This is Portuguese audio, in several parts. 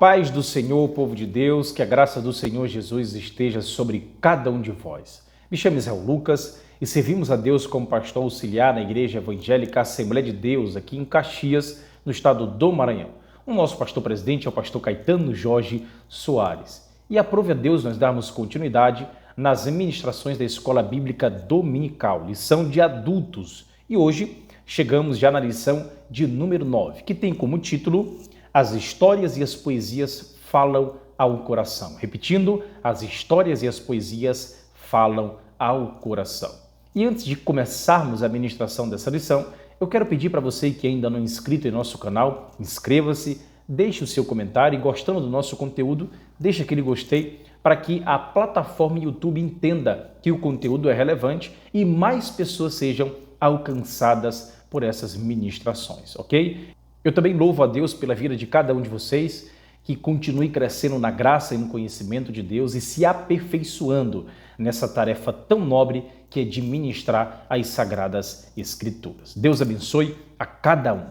paz do Senhor, povo de Deus, que a graça do Senhor Jesus esteja sobre cada um de vós. Me chamo Israel Lucas e servimos a Deus como pastor auxiliar na Igreja Evangélica Assembleia de Deus, aqui em Caxias, no estado do Maranhão. O nosso pastor presidente é o pastor Caetano Jorge Soares. E aprove a Deus nós darmos continuidade nas ministrações da Escola Bíblica Dominical, lição de adultos. E hoje chegamos já na lição de número 9, que tem como título As histórias e as poesias falam ao coração. Repetindo, as histórias e as poesias falam ao coração. E antes de começarmos a ministração dessa lição, eu quero pedir para você que ainda não é inscrito em nosso canal, inscreva-se, deixe o seu comentário e, gostando do nosso conteúdo, deixe aquele gostei para que a plataforma YouTube entenda que o conteúdo é relevante e mais pessoas sejam alcançadas por essas ministrações, ok? Eu também louvo a Deus pela vida de cada um de vocês, que continue crescendo na graça e no conhecimento de Deus e se aperfeiçoando nessa tarefa tão nobre que é de ministrar as Sagradas Escrituras. Deus abençoe a cada um.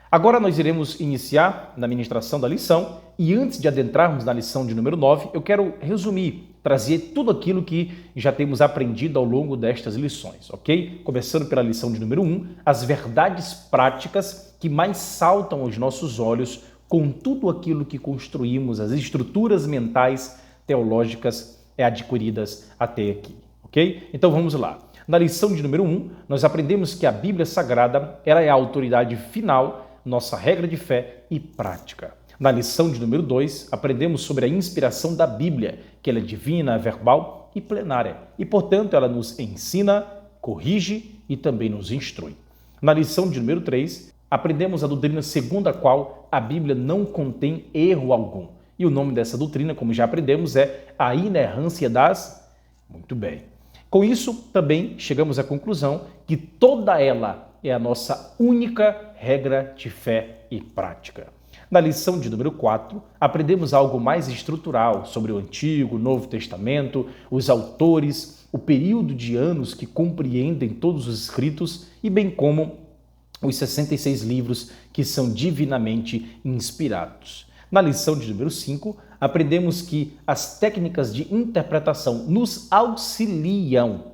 Agora nós iremos iniciar na ministração da lição e antes de adentrarmos na lição de número 9, eu quero resumir, trazer tudo aquilo que já temos aprendido ao longo destas lições, ok? Começando pela lição de número 1, as verdades práticas que mais saltam aos nossos olhos com tudo aquilo que construímos, as estruturas mentais teológicas adquiridas até aqui, ok? Então vamos lá. Na lição de número 1, nós aprendemos que a Bíblia Sagrada ela é a autoridade final, nossa regra de fé e prática. Na lição de número 2, aprendemos sobre a inspiração da Bíblia, que ela é divina, verbal e plenária. E, portanto, ela nos ensina, corrige e também nos instrui. Na lição de número 3, aprendemos a doutrina segundo a qual a Bíblia não contém erro algum. E o nome dessa doutrina, como já aprendemos, é a inerrância das... Muito bem. Com isso, também chegamos à conclusão que toda ela é a nossa única regra de fé e prática. Na lição de número 4, aprendemos algo mais estrutural sobre o Antigo, Novo Testamento, os autores, o período de anos que compreendem todos os escritos e bem como os 66 livros que são divinamente inspirados. Na lição de número 5, aprendemos que as técnicas de interpretação nos auxiliam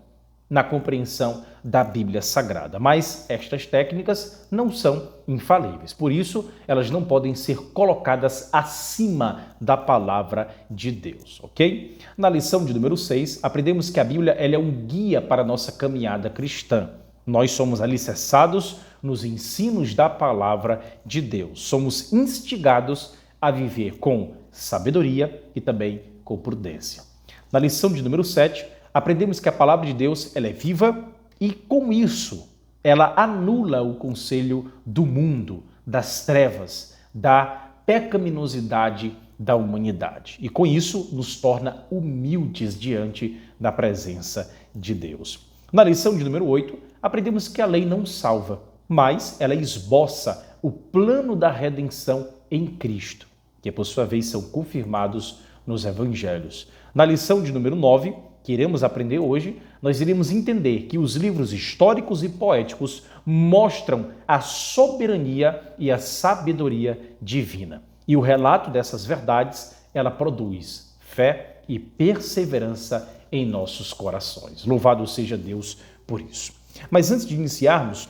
na compreensão da Bíblia Sagrada, mas estas técnicas não são infalíveis, por isso elas não podem ser colocadas acima da palavra de Deus, ok? Na lição de número 6, aprendemos que a Bíblia ela é um guia para a nossa caminhada cristã. Nós somos alicerçados nos ensinos da palavra de Deus, somos instigados a viver com sabedoria e também com prudência. Na lição de número 7, aprendemos que a palavra de Deus ela é viva e, com isso, ela anula o conselho do mundo, das trevas, da pecaminosidade da humanidade. E, com isso, nos torna humildes diante da presença de Deus. Na lição de número 8, aprendemos que a lei não salva, mas ela esboça o plano da redenção em Cristo, que, por sua vez, são confirmados nos evangelhos. Na lição de número 9, que iremos aprender hoje, nós iremos entender que os livros históricos e poéticos mostram a soberania e a sabedoria divina. E o relato dessas verdades, ela produz fé e perseverança em nossos corações. Louvado seja Deus por isso. Mas antes de iniciarmos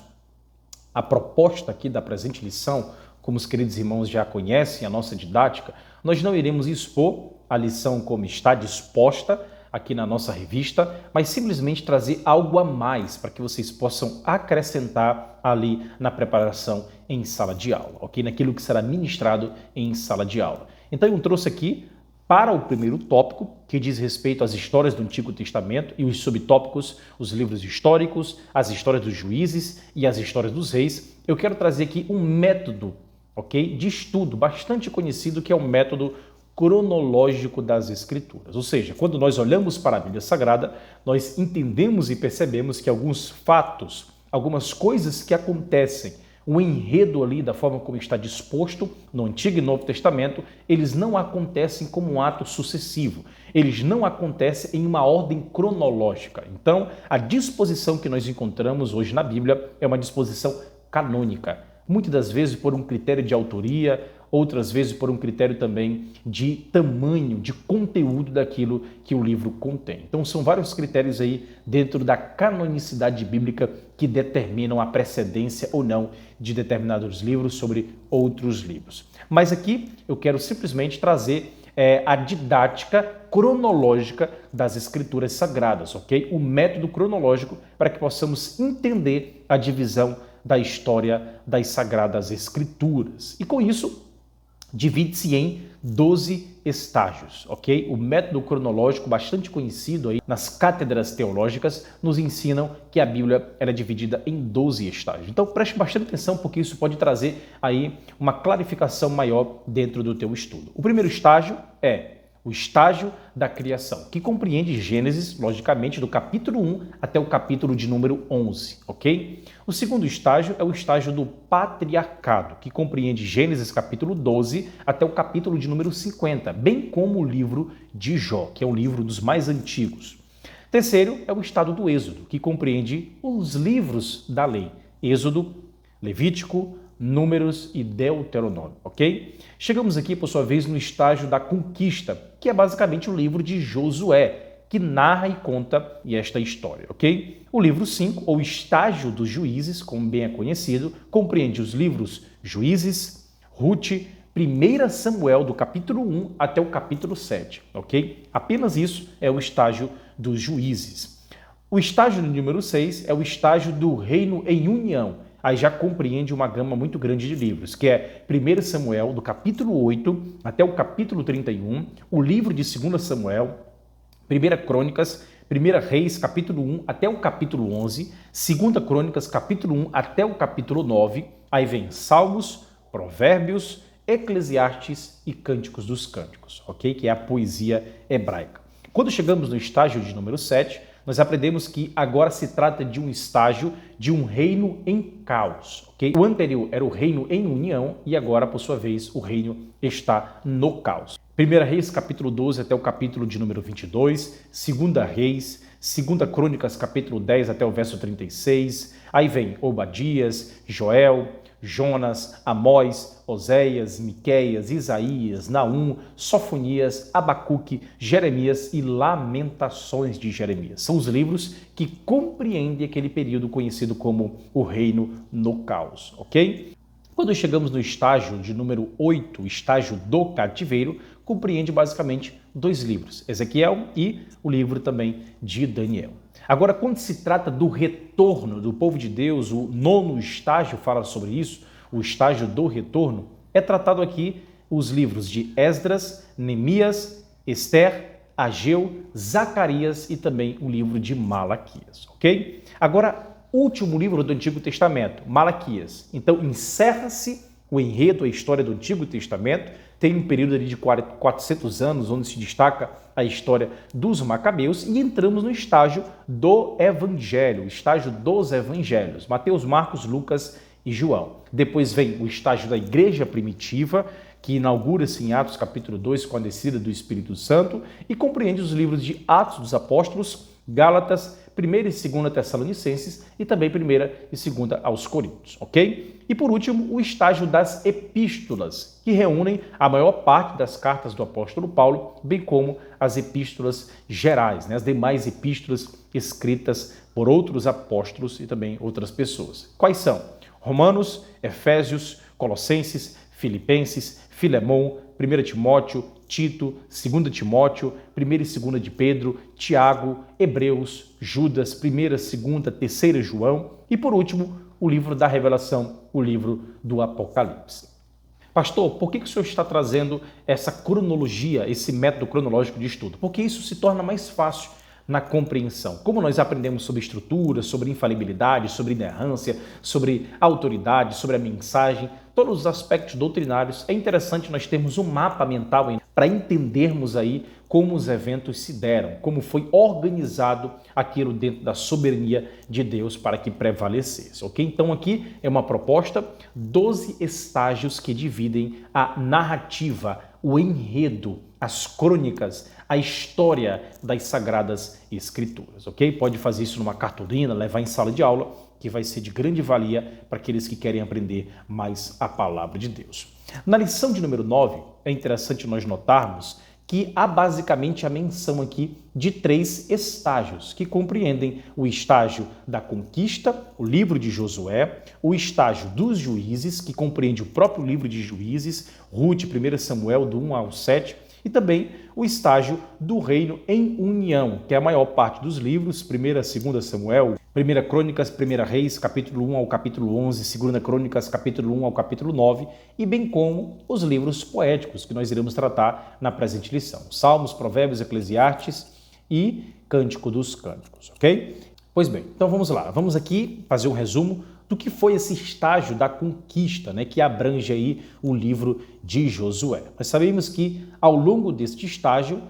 a proposta aqui da presente lição, como os queridos irmãos já conhecem a nossa didática, nós não iremos expor a lição como está disposta aqui na nossa revista, mas simplesmente trazer algo a mais para que vocês possam acrescentar ali na preparação em sala de aula, ok? Naquilo que será ministrado em sala de aula. Então eu trouxe aqui para o primeiro tópico, que diz respeito às histórias do Antigo Testamento e os subtópicos, os livros históricos, as histórias dos juízes e as histórias dos reis, eu quero trazer aqui um método, ok? De estudo bastante conhecido, que é o método cronológico das Escrituras. Ou seja, quando nós olhamos para a Bíblia Sagrada, nós entendemos e percebemos que alguns fatos, algumas coisas que acontecem, o enredo ali da forma como está disposto no Antigo e Novo Testamento, eles não acontecem como um ato sucessivo, eles não acontecem em uma ordem cronológica. Então, a disposição que nós encontramos hoje na Bíblia é uma disposição canônica, muitas das vezes por um critério de autoria outras vezes por um critério também de tamanho, de conteúdo daquilo que o livro contém. Então são vários critérios aí dentro da canonicidade bíblica que determinam a precedência ou não de determinados livros sobre outros livros. Mas aqui eu quero simplesmente trazer a didática cronológica das escrituras sagradas, ok? O método cronológico para que possamos entender a divisão da história das sagradas escrituras. E com isso, divide-se em 12 estágios, ok? O método cronológico, bastante conhecido aí nas cátedras teológicas, nos ensinam que a Bíblia era dividida em 12 estágios. Então preste bastante atenção, porque isso pode trazer aí uma clarificação maior dentro do teu estudo. O primeiro estágio é o estágio da criação, que compreende Gênesis, logicamente, do capítulo 1 até o capítulo de número 11, ok? O segundo estágio é o estágio do patriarcado, que compreende Gênesis capítulo 12 até o capítulo de número 50, bem como o livro de Jó, que é o livro dos mais antigos. Terceiro é o estado do Êxodo, que compreende os livros da lei, Êxodo, Levítico, Números e Deuteronômio, ok? Chegamos aqui, por sua vez, no estágio da conquista, que é basicamente o livro de Josué, que narra e conta esta história, ok? O livro 5, ou estágio dos juízes, como bem é conhecido, compreende os livros Juízes, Ruth, 1 Samuel, do capítulo 1 até o capítulo 7, ok? Apenas isso é o estágio dos juízes. O estágio número 6 é o estágio do reino em união. Aí já compreende uma gama muito grande de livros, que é 1 Samuel, do capítulo 8 até o capítulo 31, o livro de 2 Samuel, 1 Crônicas, 1 Reis, capítulo 1 até o capítulo 11, 2 Crônicas, capítulo 1 até o capítulo 9, aí vem Salmos, Provérbios, Eclesiastes e Cânticos dos Cânticos, ok? Que é a poesia hebraica. Quando chegamos no estágio de número 7, nós aprendemos que agora se trata de um estágio de um reino em caos, ok? O anterior era o reino em união e agora, por sua vez, o reino está no caos. 1 Reis, capítulo 12 até o capítulo de número 22, 2 Reis, 2 Crônicas, capítulo 10 até o verso 36, aí vem Obadias, Joel, Jonas, Amós, Oséias, Miqueias, Isaías, Naum, Sofonias, Abacuque, Jeremias e Lamentações de Jeremias. São os livros que compreendem aquele período conhecido como o reino no caos, ok? Quando chegamos no estágio de número 8, estágio do cativeiro, compreende basicamente 2 livros, Ezequiel e o livro também de Daniel. Agora, quando se trata do retorno do povo de Deus, o 9º estágio fala sobre isso, o estágio do retorno, é tratado aqui os livros de Esdras, Neemias, Ester, Ageu, Zacarias e também o livro de Malaquias, ok? Agora, último livro do Antigo Testamento, Malaquias. Então, encerra-se o enredo, a história do Antigo Testamento, tem um período ali de 400 anos, onde se destaca a história dos Macabeus, e entramos no estágio do Evangelho, o estágio dos Evangelhos, Mateus, Marcos, Lucas e João. Depois vem o estágio da Igreja Primitiva, que inaugura-se em Atos capítulo 2 com a descida do Espírito Santo e compreende os livros de Atos dos Apóstolos, Gálatas, 1 e 2 Tessalonicenses e também 1 e 2 aos Coríntios, ok? E por último, o estágio das epístolas, que reúnem a maior parte das cartas do apóstolo Paulo, bem como as epístolas gerais, né? As demais epístolas escritas por outros apóstolos e também outras pessoas. Quais são? Romanos, Efésios, Colossenses, Filipenses, Filemão, 1 Timóteo, Tito, 2 Timóteo, 1 e 2 de Pedro, Tiago, Hebreus, Judas, 1, 2, 3 João e, por último, o livro da Revelação, o livro do Apocalipse. Pastor, por que o senhor está trazendo essa cronologia, esse método cronológico de estudo? Porque isso se torna mais fácil na compreensão. Como nós aprendemos sobre estrutura, sobre infalibilidade, sobre inerrância, sobre autoridade, sobre a mensagem, todos os aspectos doutrinários, é interessante nós termos um mapa mental para entendermos aí como os eventos se deram, como foi organizado aquilo dentro da soberania de Deus para que prevalecesse, ok? Então aqui é uma proposta, 12 estágios que dividem a narrativa, o enredo, as crônicas, a história das Sagradas Escrituras, ok? Pode fazer isso numa cartolina, levar em sala de aula, que vai ser de grande valia para aqueles que querem aprender mais a palavra de Deus. Na lição de número 9, é interessante nós notarmos que há basicamente a menção aqui de 3 estágios, que compreendem o estágio da conquista, o livro de Josué, o estágio dos juízes, que compreende o próprio livro de Juízes, Rute, 1 Samuel, do 1 ao 7, e também o estágio do reino em união, que é a maior parte dos livros, 1 e 2 Samuel, 1 Crônicas, 1 Reis, capítulo 1 ao capítulo 11, 2 Crônicas, capítulo 1 ao capítulo 9, e bem como os livros poéticos, que nós iremos tratar na presente lição. Salmos, Provérbios, Eclesiastes e Cântico dos Cânticos, ok? Pois bem, então vamos lá. Vamos aqui fazer um resumo do que foi esse estágio da conquista, né, que abrange aí o livro de Josué. Nós sabemos que ao longo deste estágio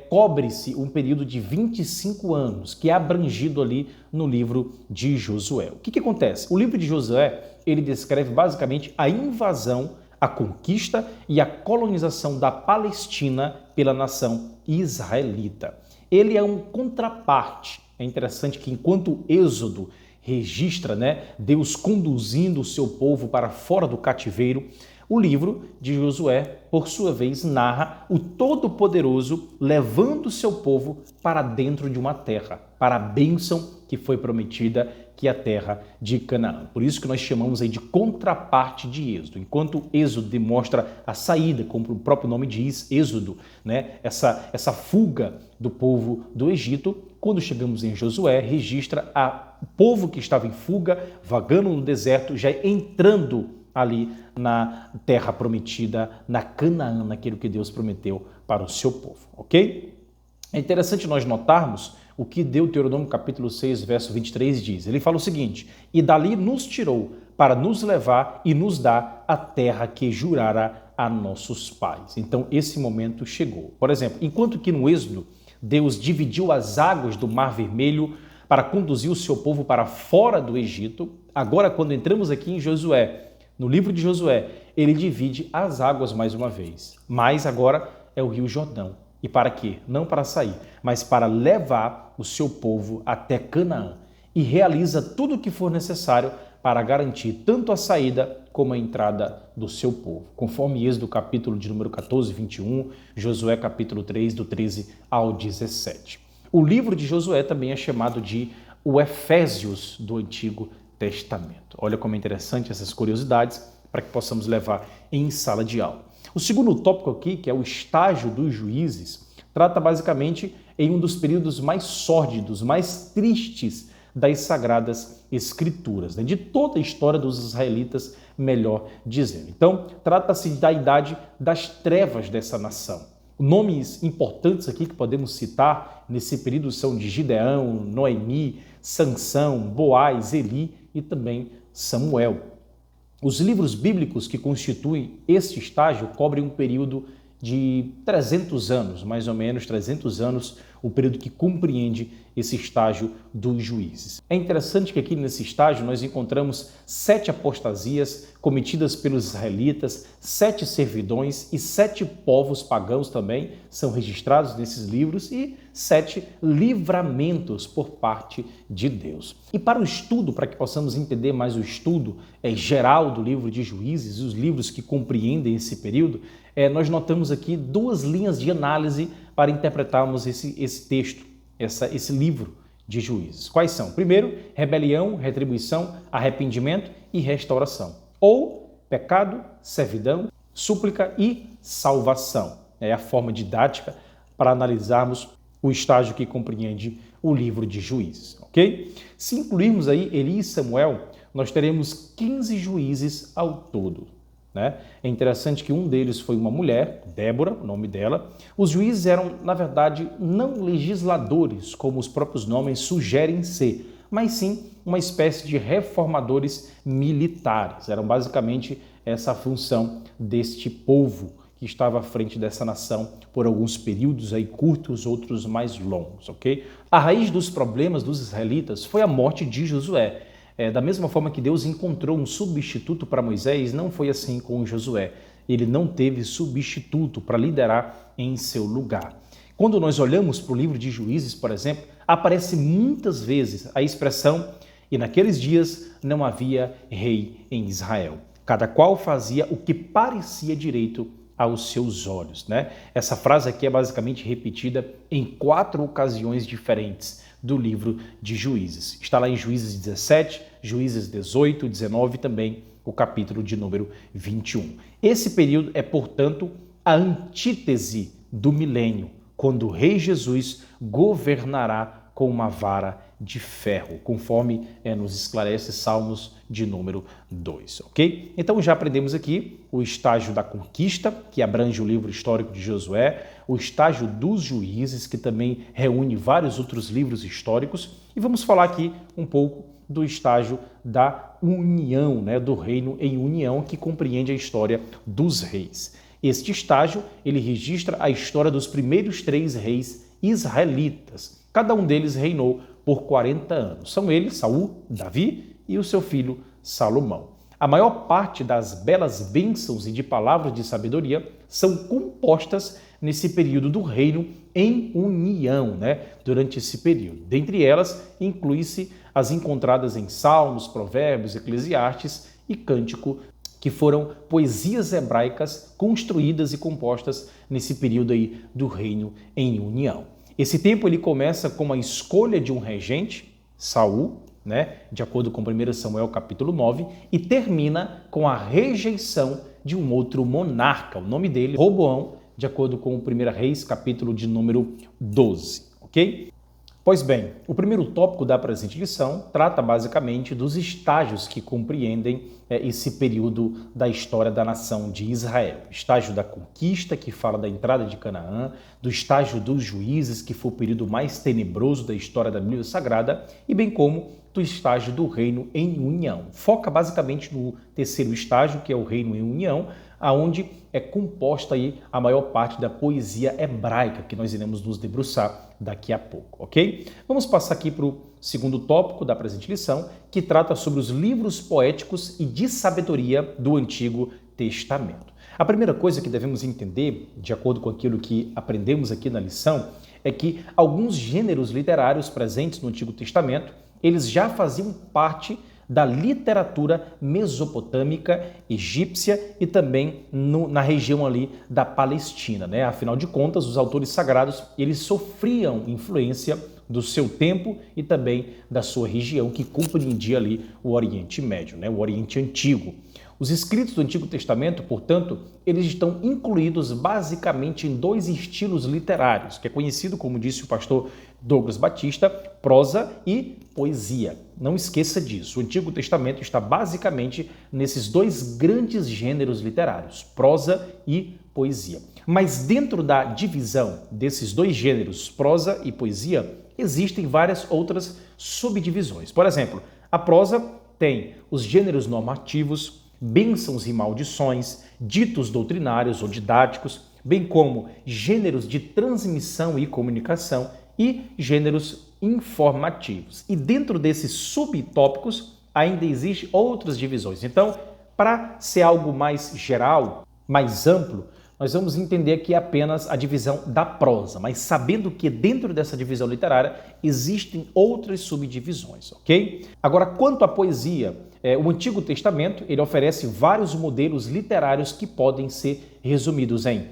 cobre-se um período de 25 anos, que é abrangido ali no livro de Josué. O que acontece? O livro de Josué, ele descreve basicamente a invasão, a conquista e a colonização da Palestina pela nação israelita. Ele é um contraparte. É interessante que enquanto o Êxodo registra, Deus conduzindo o seu povo para fora do cativeiro, o livro de Josué, por sua vez, narra o Todo-Poderoso levando o seu povo para dentro de uma terra, para a bênção que foi prometida, que é a terra de Canaã. Por isso que nós chamamos aí de contraparte de Êxodo. Enquanto Êxodo demonstra a saída, como o próprio nome diz, Êxodo, essa fuga do povo do Egito, quando chegamos em Josué, registra o povo que estava em fuga, vagando no deserto, já entrando ali na terra prometida, na Canaã, naquilo que Deus prometeu para o seu povo, ok? É interessante nós notarmos o que Deuteronômio capítulo 6, verso 23 diz. Ele fala o seguinte: e dali nos tirou para nos levar e nos dar a terra que jurara a nossos pais. Então esse momento chegou. Por exemplo, enquanto que no Êxodo Deus dividiu as águas do Mar Vermelho para conduzir o seu povo para fora do Egito, agora quando entramos aqui em Josué, no livro de Josué, ele divide as águas mais uma vez, mas agora é o Rio Jordão. E para quê? Não para sair, mas para levar o seu povo até Canaã, e realiza tudo o que for necessário para garantir tanto a saída como a entrada do seu povo, conforme Êxodo capítulo de número 14, 21, Josué capítulo 3, do 13 ao 17. O livro de Josué também é chamado de o Efésios do Antigo Testamento. Olha como é interessante essas curiosidades para que possamos levar em sala de aula. O segundo tópico aqui, que é o estágio dos juízes, trata basicamente em um dos períodos mais sórdidos, mais tristes das Sagradas Escrituras, de toda a história dos israelitas, melhor dizendo. Então, trata-se da idade das trevas dessa nação. Nomes importantes aqui que podemos citar nesse período são de Gideão, Noemi, Sansão, Boaz, Eli e também Samuel. Os livros bíblicos que constituem este estágio cobrem um período de 300 anos, mais ou menos 300 anos, o período que compreende esse estágio dos juízes. É interessante que aqui nesse estágio nós encontramos 7 apostasias cometidas pelos israelitas, 7 servidões e 7 povos pagãos também são registrados nesses livros e 7 livramentos por parte de Deus. E para o estudo, para que possamos entender mais o estudo geral do livro de Juízes, os livros que compreendem esse período, nós notamos aqui 2 linhas de análise para interpretarmos esse texto, esse livro de Juízes. Quais são? Primeiro, rebelião, retribuição, arrependimento e restauração. Ou pecado, servidão, súplica e salvação. É a forma didática para analisarmos o estágio que compreende o livro de Juízes, ok? Se incluirmos aí Eli e Samuel, nós teremos 15 juízes ao todo. É interessante que um deles foi uma mulher, Débora, o nome dela. Os juízes eram, na verdade, não legisladores, como os próprios nomes sugerem ser, mas sim uma espécie de reformadores militares. Eram basicamente essa a função deste povo que estava à frente dessa nação por alguns períodos aí curtos, outros mais longos, ok? A raiz dos problemas dos israelitas foi a morte de Josué. Da mesma forma que Deus encontrou um substituto para Moisés, não foi assim com Josué. Ele não teve substituto para liderar em seu lugar. Quando nós olhamos para o livro de Juízes, por exemplo, aparece muitas vezes a expressão E naqueles dias não havia rei em Israel. Cada qual fazia o que parecia direito aos seus olhos, né? Essa frase aqui é basicamente repetida em 4 ocasiões diferentes do livro de Juízes. Está lá em Juízes 17, Juízes 18, 19 e também o capítulo de número 21. Esse período é, portanto, a antítese do milênio, quando o rei Jesus governará com uma vara de ferro, conforme nos esclarece Salmos de número 2, ok? Então já aprendemos aqui o estágio da conquista, que abrange o livro histórico de Josué, o estágio dos juízes, que também reúne vários outros livros históricos, e vamos falar aqui um pouco do estágio da união, né, do reino em união, que compreende a história dos reis. Este estágio, ele registra a história dos primeiros 3 reis israelitas. Cada um deles reinou por 40 anos. São eles, Saul, Davi e o seu filho Salomão. A maior parte das belas bênçãos e de palavras de sabedoria são compostas nesse período do reino em união, né? Durante esse período. Dentre elas, inclui-se as encontradas em Salmos, Provérbios, Eclesiastes e Cântico, que foram poesias hebraicas construídas e compostas nesse período aí do reino em união. Esse tempo ele começa com a escolha de um regente, Saul, né, de acordo com 1 Samuel capítulo 9, e termina com a rejeição de um outro monarca, o nome dele, Roboão, de acordo com o 1 Reis capítulo de número 12, ok? Pois bem, o primeiro tópico da presente lição trata basicamente dos estágios que compreendem esse período da história da nação de Israel. Estágio da conquista, que fala da entrada de Canaã, do estágio dos juízes, que foi o período mais tenebroso da história da Bíblia Sagrada, e bem como do estágio do reino em união. Foca basicamente no terceiro estágio, que é o reino em união, aonde é composta aí a maior parte da poesia hebraica, que nós iremos nos debruçar daqui a pouco, ok? Vamos passar aqui para o segundo tópico da presente lição, que trata sobre os livros poéticos e de sabedoria do Antigo Testamento. A primeira coisa que devemos entender, de acordo com aquilo que aprendemos aqui na lição, é que alguns gêneros literários presentes no Antigo Testamento, eles já faziam parte da literatura mesopotâmica, egípcia e também na região ali da Palestina, né? Afinal de contas, os autores sagrados, eles sofriam influência do seu tempo e também da sua região, que compreendia ali o Oriente Médio, né? O Oriente Antigo. Os escritos do Antigo Testamento, portanto, eles estão incluídos basicamente em 2 estilos literários, que é conhecido, como disse o pastor Douglas Batista, prosa e poesia. Não esqueça disso. O Antigo Testamento está basicamente nesses 2 grandes gêneros literários, prosa e poesia. Mas dentro da divisão desses 2 gêneros, prosa e poesia, existem várias outras subdivisões. Por exemplo, a prosa tem os gêneros normativos, bênçãos e maldições, ditos doutrinários ou didáticos, bem como gêneros de transmissão e comunicação e gêneros informativos. E dentro desses subtópicos ainda existem outras divisões. Então, para ser algo mais geral, mais amplo, nós vamos entender aqui apenas a divisão da prosa, mas sabendo que dentro dessa divisão literária existem outras subdivisões, ok? Agora, quanto à poesia, o Antigo Testamento ele oferece vários modelos literários que podem ser resumidos em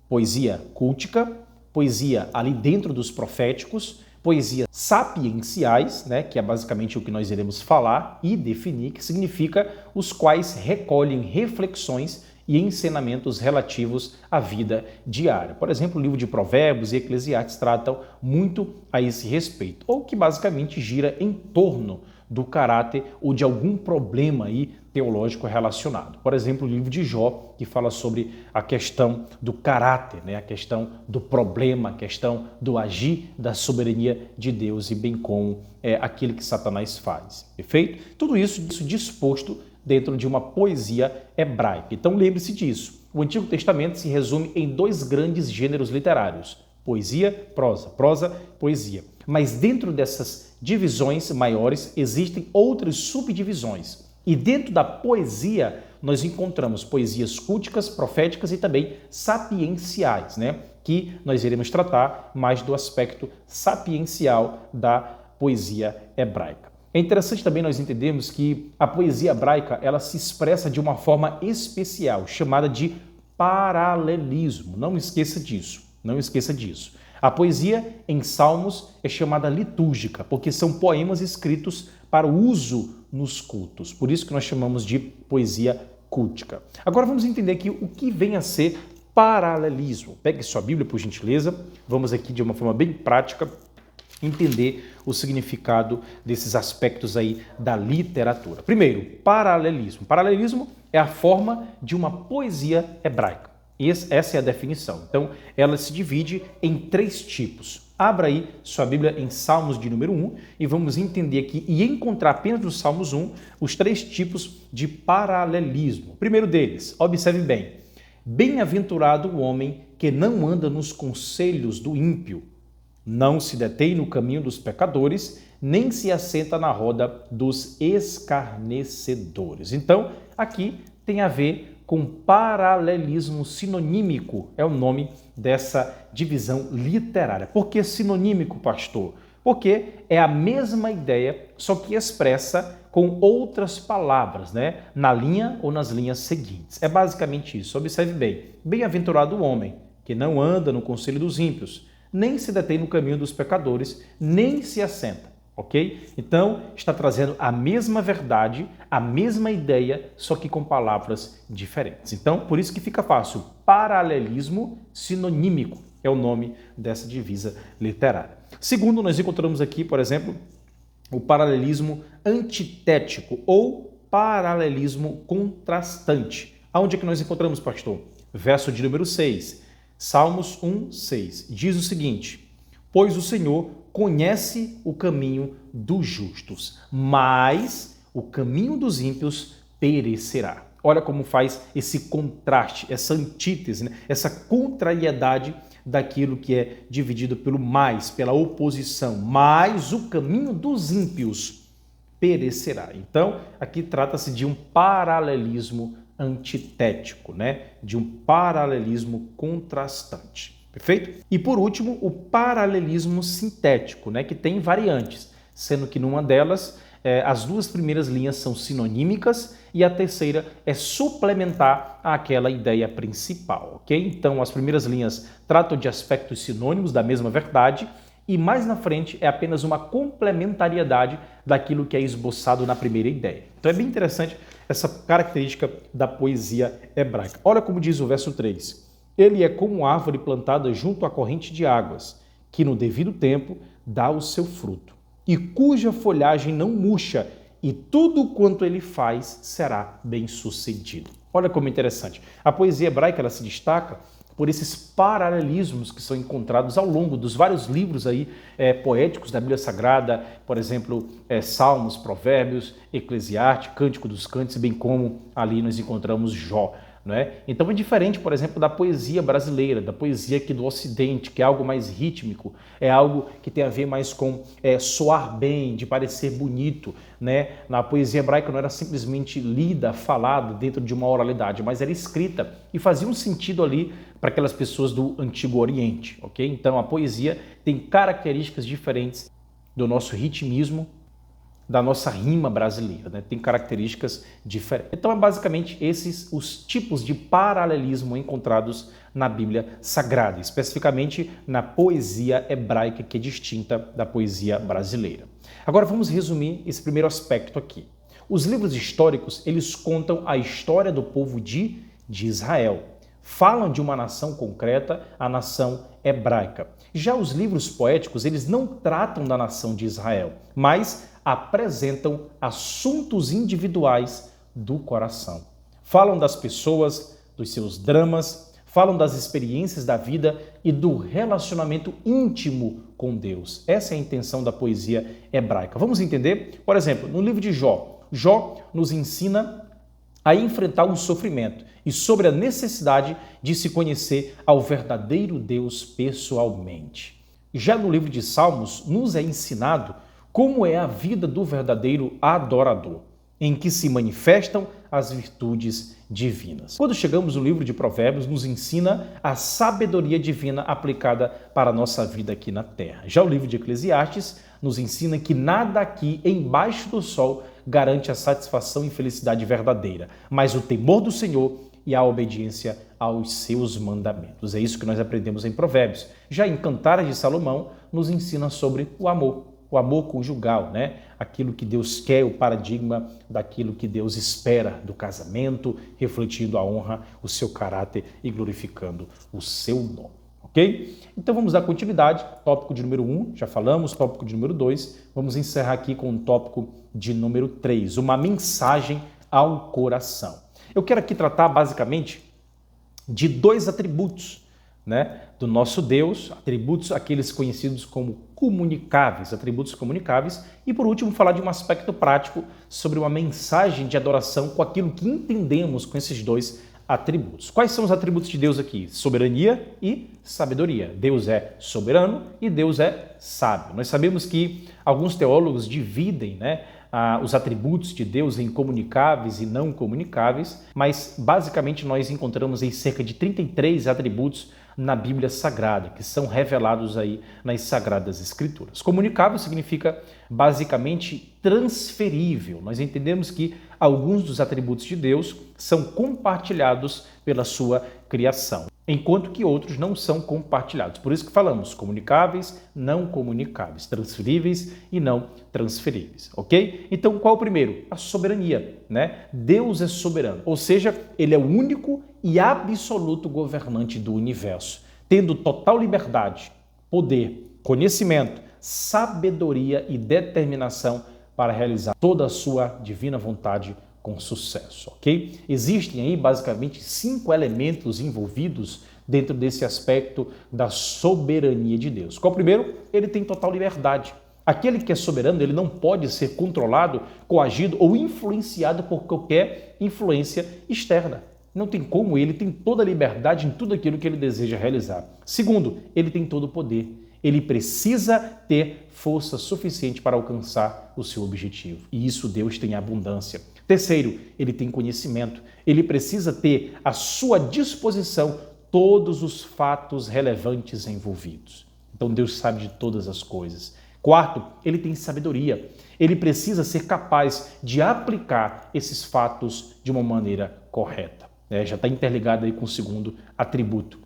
poesia cultica, poesia ali dentro dos proféticos, poesias sapienciais, né, que é basicamente o que nós iremos falar e definir, que significa os quais recolhem reflexões e ensinamentos relativos à vida diária. Por exemplo, o livro de Provérbios e Eclesiastes tratam muito a esse respeito, ou que basicamente gira em torno do caráter ou de algum problema aí teológico relacionado. Por exemplo, o livro de Jó, que fala sobre a questão do caráter, né? A questão do problema, a questão do agir da soberania de Deus e bem como aquilo que Satanás faz. Perfeito? Tudo isso disposto dentro de uma poesia hebraica. Então lembre-se disso. O Antigo Testamento se resume em 2 grandes gêneros literários: poesia, prosa, prosa, poesia. Mas dentro dessas divisões maiores existem outras subdivisões. E dentro da poesia nós encontramos poesias culticas, proféticas e também sapienciais, né? Que nós iremos tratar mais do aspecto sapiencial da poesia hebraica. É interessante também nós entendermos que a poesia hebraica ela se expressa de uma forma especial, chamada de paralelismo. Não esqueça disso, não esqueça disso. A poesia em salmos é chamada litúrgica, porque são poemas escritos para uso nos cultos. Por isso que nós chamamos de poesia cultica. Agora vamos entender aqui o que vem a ser paralelismo. Pegue sua Bíblia, por gentileza. Vamos aqui de uma forma bem prática entender o significado desses aspectos aí da literatura. Primeiro, paralelismo. Paralelismo é a forma de uma poesia hebraica. Essa é a definição. Então, ela se divide em 3 tipos. Abra aí sua Bíblia em Salmos de número 1 e vamos entender aqui e encontrar apenas no Salmos 1 os 3 tipos de paralelismo. O primeiro deles, observe bem. Bem-aventurado o homem que não anda nos conselhos do ímpio, não se detém no caminho dos pecadores, nem se assenta na roda dos escarnecedores. Então, aqui tem a ver com paralelismo sinonímico, é o nome dessa divisão literária. Por que sinonímico, pastor? Porque é a mesma ideia, só que expressa com outras palavras, né? Na linha ou nas linhas seguintes. É basicamente isso. Observe bem. Bem-aventurado o homem que não anda no conselho dos ímpios, nem se detém no caminho dos pecadores, nem se assenta, ok? Então, está trazendo a mesma verdade, a mesma ideia, só que com palavras diferentes. Então, por isso que fica fácil. Paralelismo sinonímico é o nome dessa divisa literária. Segundo, nós encontramos aqui, por exemplo, o paralelismo antitético ou paralelismo contrastante. Aonde é que nós encontramos, pastor? Verso de número 6. Salmos 1, 6, diz o seguinte: pois o Senhor conhece o caminho dos justos, mas o caminho dos ímpios perecerá. Olha como faz esse contraste, essa antítese, né? Essa contrariedade daquilo que é dividido pelo mais, pela oposição, mas o caminho dos ímpios perecerá. Então, aqui trata-se de um paralelismo antitético, né? De um paralelismo contrastante. Perfeito? E por último, o paralelismo sintético, né? Que tem variantes, sendo que numa delas as 2 primeiras linhas são sinonímicas e a terceira é suplementar àquela ideia principal, ok? Então, as primeiras linhas tratam de aspectos sinônimos da mesma verdade e mais na frente é apenas uma complementariedade daquilo que é esboçado na primeira ideia. Então, é bem interessante essa característica da poesia hebraica. Olha como diz o verso 3. Ele é como árvore plantada junto à corrente de águas, que no devido tempo dá o seu fruto, e cuja folhagem não murcha, e tudo quanto ele faz será bem-sucedido. Olha como é interessante. A poesia hebraica ela se destaca por esses paralelismos que são encontrados ao longo dos vários livros aí, poéticos da Bíblia Sagrada, por exemplo, Salmos, Provérbios, Eclesiastes, Cântico dos Cânticos, bem como ali nós encontramos Jó. Né? Então é diferente, por exemplo, da poesia brasileira, da poesia aqui do Ocidente, que é algo mais rítmico, é algo que tem a ver mais com soar bem, de parecer bonito. Né? Na poesia hebraica não era simplesmente lida, falada dentro de uma oralidade, mas era escrita e fazia um sentido ali para aquelas pessoas do Antigo Oriente. Okay? Então a poesia tem características diferentes do nosso ritmismo, da nossa rima brasileira, né? Tem características diferentes. Então, é basicamente esses os tipos de paralelismo encontrados na Bíblia Sagrada, especificamente na poesia hebraica, que é distinta da poesia brasileira. Agora, vamos resumir esse primeiro aspecto aqui. Os livros históricos, eles contam a história do povo de Israel. Falam de uma nação concreta, a nação hebraica. Já os livros poéticos, eles não tratam da nação de Israel, mas apresentam assuntos individuais do coração. Falam das pessoas, dos seus dramas, falam das experiências da vida e do relacionamento íntimo com Deus. Essa é a intenção da poesia hebraica. Vamos entender? Por exemplo, no livro de Jó, Jó nos ensina a enfrentar o sofrimento e sobre a necessidade de se conhecer ao verdadeiro Deus pessoalmente. Já no livro de Salmos, nos é ensinado como é a vida do verdadeiro adorador, em que se manifestam as virtudes divinas. Quando chegamos no livro de Provérbios, nos ensina a sabedoria divina aplicada para a nossa vida aqui na Terra. Já o livro de Eclesiastes nos ensina que nada aqui embaixo do sol garante a satisfação e felicidade verdadeira, mas o temor do Senhor e a obediência aos seus mandamentos. É isso que nós aprendemos em Provérbios. Já em Cantares de Salomão, nos ensina sobre o amor conjugal, né? Aquilo que Deus quer, o paradigma daquilo que Deus espera do casamento, refletindo a honra, o seu caráter e glorificando o seu nome. Ok? Então vamos dar continuidade. Tópico de número 1, já falamos. Tópico de número 2, vamos encerrar aqui com o tópico de número 3, uma mensagem ao coração. Eu quero aqui tratar basicamente de 2 atributos, né, do nosso Deus, atributos aqueles conhecidos como comunicáveis, atributos comunicáveis, e por último falar de um aspecto prático sobre uma mensagem de adoração com aquilo que entendemos com esses 2 atributos. Quais são os atributos de Deus aqui? Soberania e sabedoria. Deus é soberano e Deus é sábio. Nós sabemos que alguns teólogos dividem, né, os atributos de Deus em comunicáveis e não comunicáveis, mas basicamente nós encontramos aí cerca de 33 atributos na Bíblia Sagrada, que são revelados aí nas Sagradas Escrituras. Comunicável significa basicamente transferível. Nós entendemos que alguns dos atributos de Deus são compartilhados pela sua criação, enquanto que outros não são compartilhados. Por isso que falamos comunicáveis, não comunicáveis, transferíveis e não transferíveis, ok? Então, qual é o primeiro? A soberania, né? Deus é soberano, ou seja, ele é o único e absoluto governante do universo, tendo total liberdade, poder, conhecimento, sabedoria e determinação para realizar toda a sua divina vontade com sucesso, ok? Existem aí basicamente 5 elementos envolvidos dentro desse aspecto da soberania de Deus. Qual o primeiro? Ele tem total liberdade. Aquele que é soberano, ele não pode ser controlado, coagido ou influenciado por qualquer influência externa. Não tem como, ele tem toda a liberdade em tudo aquilo que ele deseja realizar. Segundo, ele tem todo o poder. Ele precisa ter força suficiente para alcançar o seu objetivo. E isso Deus tem abundância. Terceiro, ele tem conhecimento. Ele precisa ter à sua disposição todos os fatos relevantes envolvidos. Então Deus sabe de todas as coisas. Quarto, ele tem sabedoria. Ele precisa ser capaz de aplicar esses fatos de uma maneira correta. Já está interligado aí com o segundo atributo.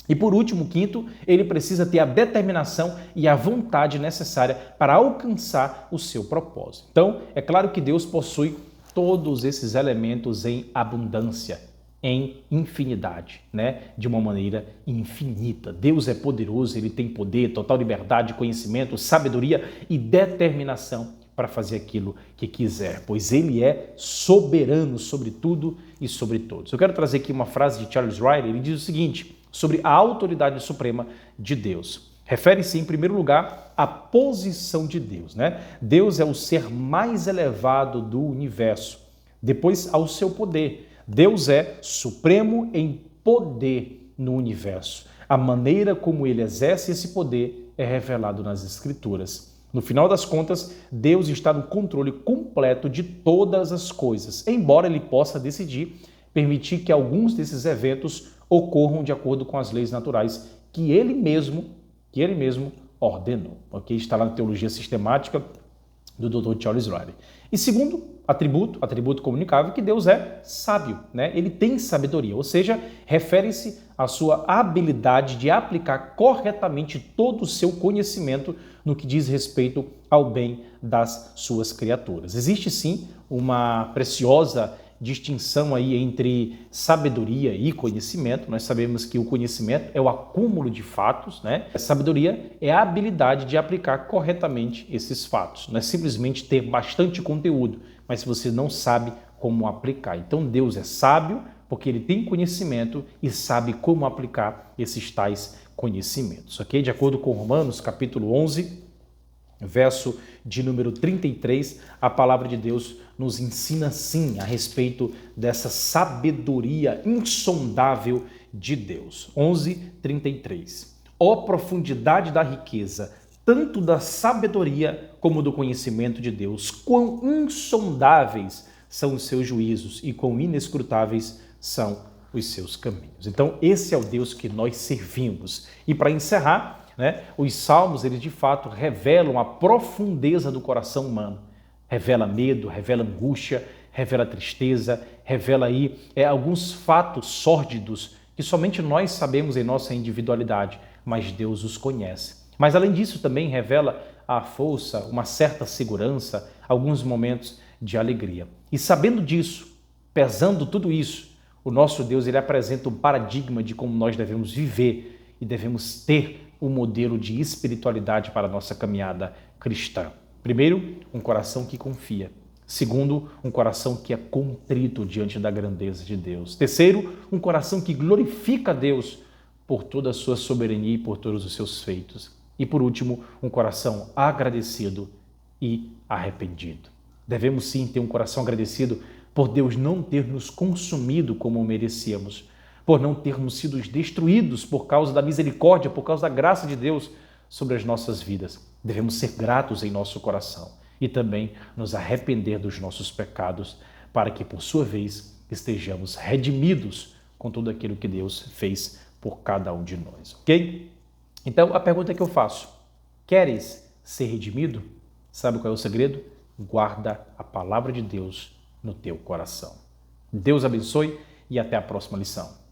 E por último, quinto, ele precisa ter a determinação e a vontade necessária para alcançar o seu propósito. Então, é claro que Deus possui todos esses elementos em abundância, em infinidade, né? De uma maneira infinita. Deus é poderoso, ele tem poder, total liberdade, conhecimento, sabedoria e determinação para fazer aquilo que quiser, pois ele é soberano sobre tudo e sobre todos. Eu quero trazer aqui uma frase de Charles Riley, ele diz o seguinte, sobre a autoridade suprema de Deus. Refere-se, em primeiro lugar, à posição de Deus, né? Deus é o ser mais elevado do universo. Depois, ao seu poder. Deus é supremo em poder no universo. A maneira como ele exerce esse poder é revelado nas Escrituras. No final das contas, Deus está no controle completo de todas as coisas, embora ele possa decidir permitir que alguns desses eventos ocorram de acordo com as leis naturais que ele mesmo ordenou. Ok? Está lá na Teologia Sistemática do Dr. Charles Riley. E segundo atributo comunicável, que Deus é sábio, né? Ele tem sabedoria, ou seja, refere-se à sua habilidade de aplicar corretamente todo o seu conhecimento no que diz respeito ao bem das suas criaturas. Existe sim uma preciosa distinção aí entre sabedoria e conhecimento. Nós sabemos que o conhecimento é o acúmulo de fatos, né? A sabedoria é a habilidade de aplicar corretamente esses fatos. Não é simplesmente ter bastante conteúdo, mas se você não sabe como aplicar. Então Deus é sábio porque ele tem conhecimento e sabe como aplicar esses tais conhecimentos, ok? De acordo com Romanos, capítulo 11, verso de número 33, a palavra de Deus nos ensina sim a respeito dessa sabedoria insondável de Deus. 11:33. Ó profundidade da riqueza, tanto da sabedoria como do conhecimento de Deus, quão insondáveis são os seus juízos e quão inescrutáveis são os seus caminhos. Então, esse é o Deus que nós servimos. E para encerrar, né? Os salmos, eles de fato revelam a profundeza do coração humano. Revela medo, revela angústia, revela tristeza, revela aí alguns fatos sórdidos que somente nós sabemos em nossa individualidade, mas Deus os conhece. Mas além disso também revela a força, uma certa segurança, alguns momentos de alegria. E sabendo disso, pesando tudo isso, o nosso Deus ele apresenta um paradigma de como nós devemos viver e devemos ter um modelo de espiritualidade para a nossa caminhada cristã. Primeiro, um coração que confia. Segundo, um coração que é contrito diante da grandeza de Deus. Terceiro, um coração que glorifica a Deus por toda a sua soberania e por todos os seus feitos. E por último, um coração agradecido e arrependido. Devemos sim ter um coração agradecido por Deus não ter nos consumido como merecíamos, por não termos sido destruídos por causa da misericórdia, por causa da graça de Deus sobre as nossas vidas. Devemos ser gratos em nosso coração e também nos arrepender dos nossos pecados, para que, por sua vez, estejamos redimidos com tudo aquilo que Deus fez por cada um de nós, ok? Então, a pergunta que eu faço: queres ser redimido? Sabe qual é o segredo? Guarda a palavra de Deus no teu coração. Deus abençoe e até a próxima lição.